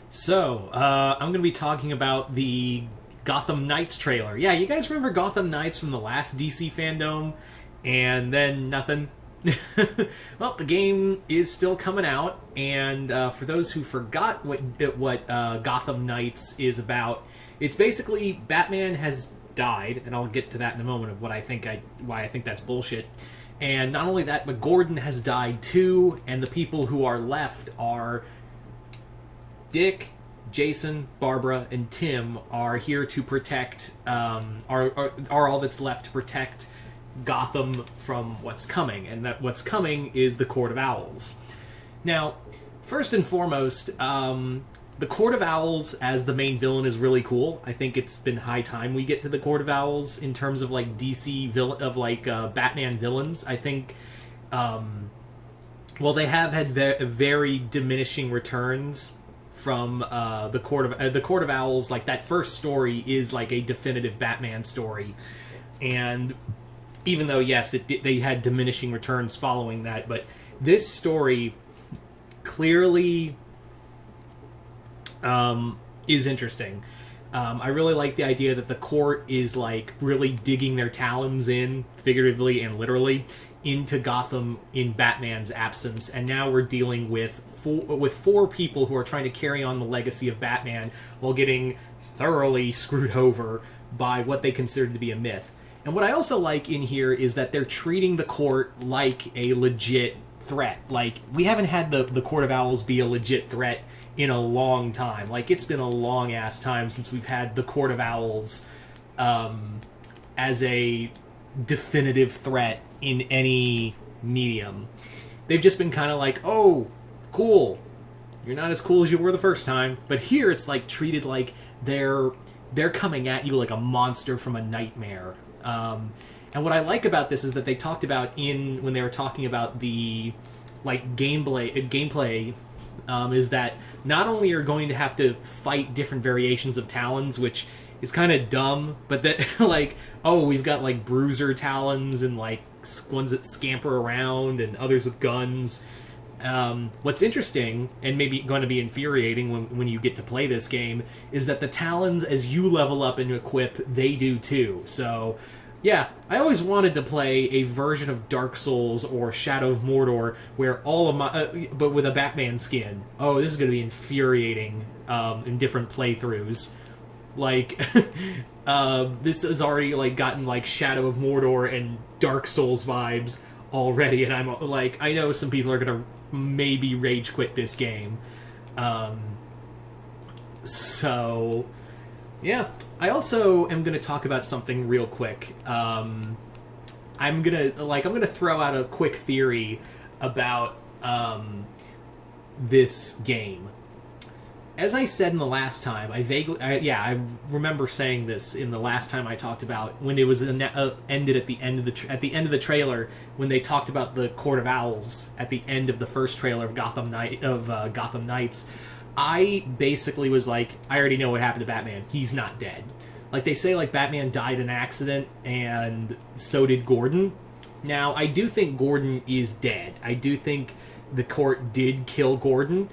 I'm going to be talking about the Gotham Knights trailer. Yeah, you guys remember Gotham Knights from the last DC fandom? And then nothing? Well, the game is still coming out, and for those who forgot what Gotham Knights is about, it's basically Batman has died, and I'll get to that in a moment of why I think that's bullshit. And not only that, but Gordon has died too, and the people who are left are Dick, Jason, Barbara, and Tim are here to protect. Are all that's left to protect Gotham from what's coming, and that what's coming is the Court of Owls. Now, first and foremost, the Court of Owls as the main villain is really cool. I think it's been high time we get to the Court of Owls in terms of like DC villain of Batman villains. I think, they have had very diminishing returns from the Court of Owls. Like that first story is like a definitive Batman story, and even though yes, they had diminishing returns following that, but this story clearly is interesting. I really like the idea that the court is like really digging their talons in, figuratively and literally, into Gotham in Batman's absence, and now we're dealing with four people who are trying to carry on the legacy of Batman while getting thoroughly screwed over by what they consider to be a myth. And what I also like in here is that they're treating the court like a legit threat. Like, we haven't had the Court of Owls be a legit threat in a long time. Like, it's been a long-ass time since we've had the Court of Owls as a definitive threat in any medium. They've just been kind of like, oh, cool, you're not as cool as you were the first time. But here it's like treated like they're coming at you like a monster from a nightmare. And what I like about this is that they talked about when they were talking about the like gameplay is that not only are going to have to fight different variations of Talons, which is kind of dumb, but that like, oh, we've got like bruiser Talons and like ones that scamper around and others with guns. What's interesting, and maybe going to be infuriating when you get to play this game, is that the Talons, as you level up and equip, they do too. So, yeah, I always wanted to play a version of Dark Souls or Shadow of Mordor where all of my, but with a Batman skin. Oh, this is going to be infuriating in different playthroughs. Like, this has already like gotten like Shadow of Mordor and Dark Souls vibes already, and I'm like, I know some people are going to maybe rage quit this game. So, yeah. I also am going to talk about something real quick. I'm gonna throw out a quick theory about this game. As I said in the last time, I remember saying this in the last time I talked about when it was ended at the end of the trailer, when they talked about the Court of Owls at the end of the first trailer of Gotham Knights. I basically was like, I already know what happened to Batman. He's not dead. Like, they say like Batman died in an accident, and so did Gordon. Now, I do think Gordon is dead. I do think the court did kill Gordon.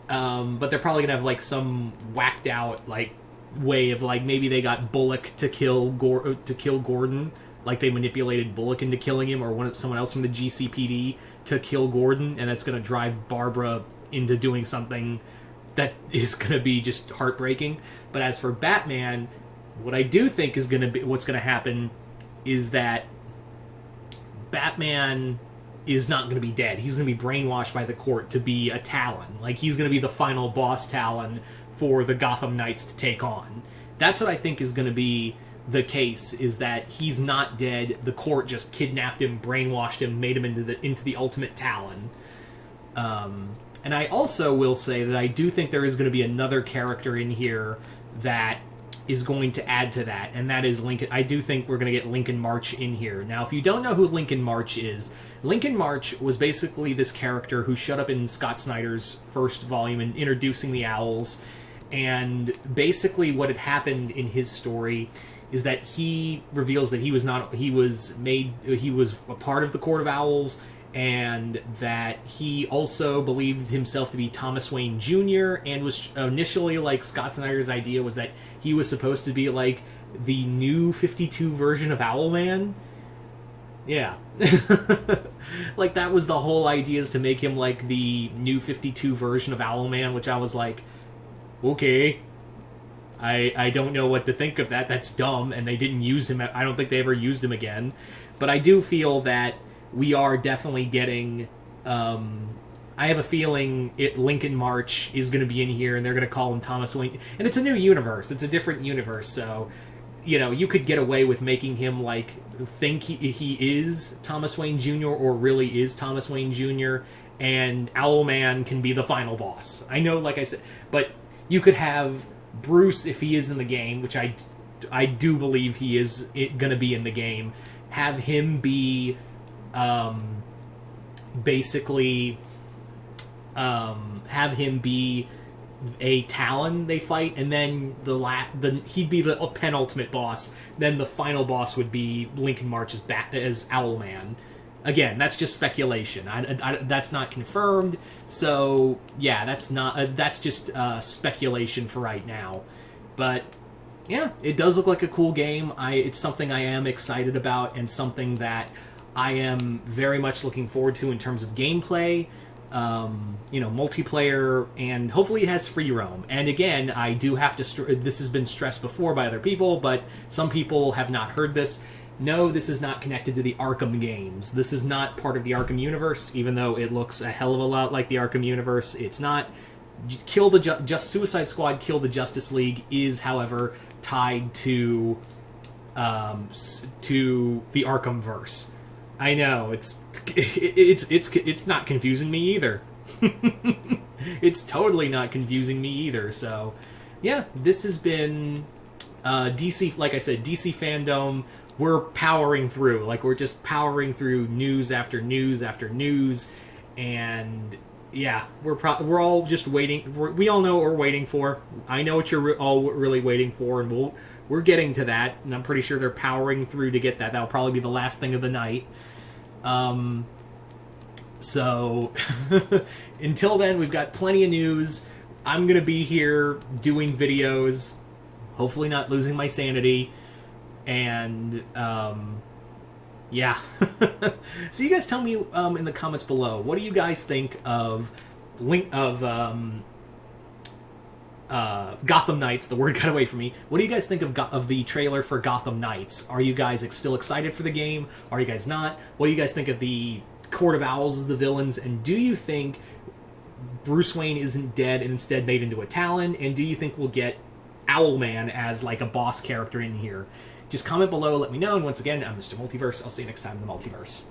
But they're probably gonna have like some whacked out like way of like, maybe they got Bullock to kill Gordon, like they manipulated Bullock into killing him, or someone else from the GCPD to kill Gordon, and that's gonna drive Barbara into doing something that is gonna be just heartbreaking. But as for Batman, what I do think is what's gonna happen is that Batman is not going to be dead. He's going to be brainwashed by the court to be a Talon. Like, he's going to be the final boss Talon for the Gotham Knights to take on. That's what I think is going to be the case, is that he's not dead. The court just kidnapped him, brainwashed him, made him into the ultimate Talon. And I also will say that I do think there is going to be another character in here that is going to add to that, and that is Lincoln. I do think we're going to get Lincoln March in here. Now, if you don't know who Lincoln March is, Lincoln March was basically this character who showed up in Scott Snyder's first volume and introducing the Owls, and basically what had happened in his story is that he reveals that he was a part of the Court of Owls, and that he also believed himself to be Thomas Wayne Jr. and was initially, like, Scott Snyder's idea was that he was supposed to be like the new 52 version of Owlman. Yeah. Like, that was the whole idea, is to make him like the new 52 version of Owlman, which I was like, okay. I don't know what to think of that. That's dumb, and they didn't use him. I don't think they ever used him again. But I do feel that we are definitely getting... I have a feeling Lincoln March is going to be in here, and they're going to call him Thomas Wayne. And it's a new universe. It's a different universe, so... You know, you could get away with making him, like, think he is Thomas Wayne Jr. or really is Thomas Wayne Jr., and Owlman can be the final boss. I know, like I said... But you could have... Bruce, if he is in the game, which I do believe he is going to be in the game, have him be basically have him be a Talon they fight, and then he'd be the penultimate boss. Then the final boss would be Lincoln March as Owlman. Again, that's just speculation. That's not confirmed. So yeah, that's just speculation for right now. But yeah, it does look like a cool game. It's something I am excited about, and something that I am very much looking forward to in terms of gameplay. Multiplayer, and hopefully it has free roam. And again, I do have to... this has been stressed before by other people, but some people have not heard this. No, this is not connected to the Arkham games. This is not part of the Arkham universe, even though it looks a hell of a lot like the Arkham universe. It's not. Suicide Squad Kill the Justice League is, however, tied to the Arkham verse. I know, it's not confusing me either. It's totally not confusing me either. So, yeah, this has been DC. Like I said, DC Fandom. We're powering through. Like, we're just powering through news after news after news, and yeah, we're all just waiting. We all know what we're waiting for. I know what you're all really waiting for, and we're getting to that. And I'm pretty sure they're powering through to get that. That'll probably be the last thing of the night. So until then, we've got plenty of news. I'm gonna be here doing videos, hopefully not losing my sanity. And yeah. So you guys tell me in the comments below, what do you guys think of Gotham Knights? The word got away from me. What do you guys think of the trailer for Gotham Knights? Are you guys still excited for the game? Are you guys not? What do you guys think of the Court of Owls as the villains? And do you think Bruce Wayne isn't dead and instead made into a Talon? And do you think we'll get Owlman as like a boss character in here? Just comment below, let me know, and once again, I'm Mr. Multiverse. I'll see you next time in the Multiverse.